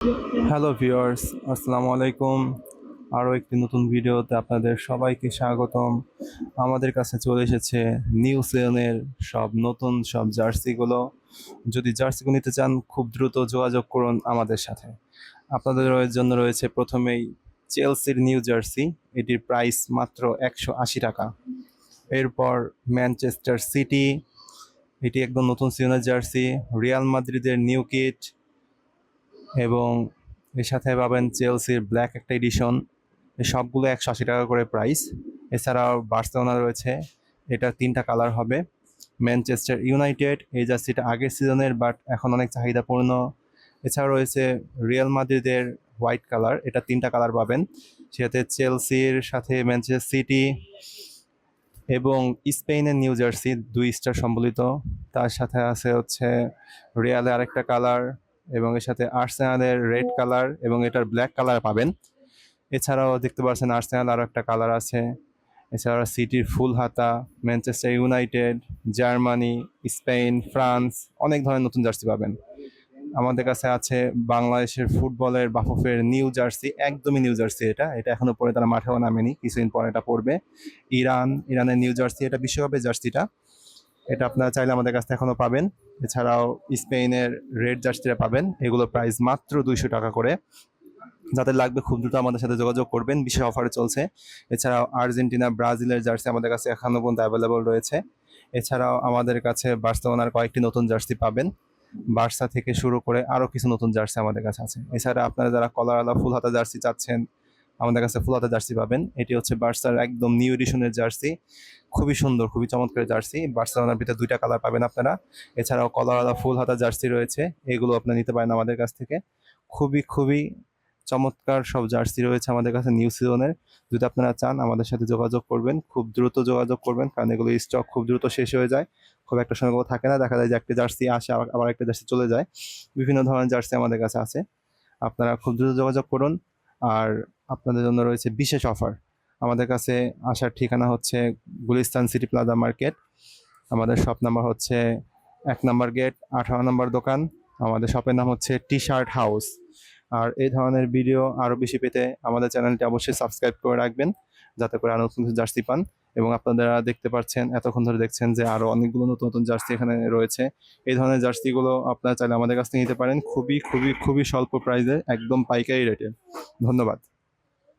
Hello viewers, আসসালামু আলাইকুম। আরও একটি নতুন ভিডিওতে আপনাদের সবাইকে স্বাগতম। আমাদের কাছে চলে এসেছে নিউ সিজনের নতুন সব জার্সিগুলো। যদি জার্সিগুলো নিতে চান খুব দ্রুত যোগাযোগ করুন আমাদের সাথে। আপনাদের জন্য রয়েছে প্রথমেই চেলসির নিউ জার্সি। এটির প্রাইস মাত্র 180 টাকা। এরপর ম্যানচেস্টার সিটি, এটি একদম নতুন সিজনের জার্সি। রিয়াল মাদ্রিদের নিউ কিট এবং এর সাথে পাবেন চেলসির ব্ল্যাক একটা এডিশন। এই সবগুলো 180 টাকা করে প্রাইস। এছাড়াও বার্সেলোনা রয়েছে, এটা 3টা কালার হবে। ম্যানচেস্টার ইউনাইটেড, এই জার্সিটা আগের সিজনের বাট এখন অনেক চাহিদাপূর্ণ। এছাড়া রয়েছে রিয়াল মাদ্রিদের হোয়াইট কালার, এটা 3টা কালার পাবেন। সেটাতে চেলসির সাথে ম্যানচেস্টার সিটি এবং স্পেনের নিউ জার্সি 2 স্টার সম্বলিত। তার সাথে আছে হচ্ছে রিয়ালের আরেকটা কালার এবং এর সাথে আর্সেনালের রেড কালার এবং এটার ব্ল্যাক কালার পাবেন। এছাড়াও দেখতে পাচ্ছেন আর্সেনাল আরও একটা কালার আছে। এছাড়া সিটির ফুল হাতা, Manchester United, Germany, Spain, France, অনেক ধরনের নতুন জার্সি পাবেন। আমাদের কাছে আছে বাংলাদেশের ফুটবলের বাফুফের নিউ জার্সি, একদমই নিউ জার্সি। এটা এখনো পরে তারা মাঠেও নামেনি, কিছুদিন পরে এটা পড়বে। ইরানের নিউ জার্সি, এটা বিশ্বকাপের জার্সিটা। এটা আপনারা চাইলে আমাদের কাছে এখনো পাবেন। এছাড়াও স্পেনের রেড জার্সিটা পাবেন। এগুলো প্রাইস মাত্র 200 টাকা করে। যাদের লাগবে খুব দ্রুত আমাদের সাথে যোগাযোগ করবেন, বিশেষ অফারে চলছে। এছাড়াও আর্জেন্টিনা, ব্রাজিলের জার্সি আমাদের কাছে এখনো পর্যন্ত অ্যাভেলেবল রয়েছে। এছাড়াও আমাদের কাছে বার্সেলোনার কয়েকটি নতুন জার্সি পাবেন। বার্সা থেকে শুরু করে আরও কিছু নতুন জার্সি আমাদের কাছে আছে। এছাড়া আপনারা যারা কলারওয়ালা ফুল হাতা জার্সি চাচ্ছেন, আমাদের কাছে ফুল হাতা জার্সি পাবেন। এটি হচ্ছে বার্সার একদম নিউ এডিশনের জার্সি, খুবই সুন্দর, খুবই চমৎকার জার্সি। বার্সেলোনার ভিতরে 2টা কালার পাবেন আপনারা। এছাড়াও কলারওয়ালা ফুল হাতা জার্সি রয়েছে, এগুলো আপনারা নিতে পারেন আমাদের কাছ থেকে। খুবই খুবই চমৎকার সব জার্সি রয়েছে আমাদের কাছে নিউ সিজনের। যদি আপনারা চান আমাদের সাথে যোগাযোগ করবেন, খুব দ্রুত যোগাযোগ করবেন, কারণ এগুলো স্টক খুব দ্রুত শেষ হয়ে যায়। খুব একটা সময় থাকে না, দেখা যায় যে একটা জার্সি আসে আবার একটা জার্সি চলে যায়। বিভিন্ন ধরনের জার্সি আমাদের কাছে আছে, আপনারা খুব দ্রুত যোগাযোগ করুন। আর আপনাদের জন্য রয়েছে বিশেষ অফার। আমাদের কাছে আসার ঠিকানা হচ্ছে গুলিস্তান সিটি প্লাজা মার্কেট। আমাদের শপ নাম্বার হচ্ছে 1 নম্বর গেট, 18 নম্বর দোকান। আমাদের শপের নাম হচ্ছে টি শার্ট হাউস। আর এই ধরনের ভিডিও আরও বেশি পেতে আমাদের চ্যানেলটি অবশ্যই সাবস্ক্রাইব করে রাখবেন, যাতে করে আরও নতুন জার্সি পান। এবং আপনারা দেখতে পাচ্ছেন, এতক্ষণ ধরে দেখছেন যে আরও অনেকগুলো নতুন নতুন জার্সি এখানে রয়েছে। এই ধরনের জার্সিগুলো আপনারা চাইলে আমাদের কাছ থেকে নিতে পারেন, খুবই খুবই খুবই স্বল্প প্রাইসে, একদম পাইকারি রেটে। ধন্যবাদ।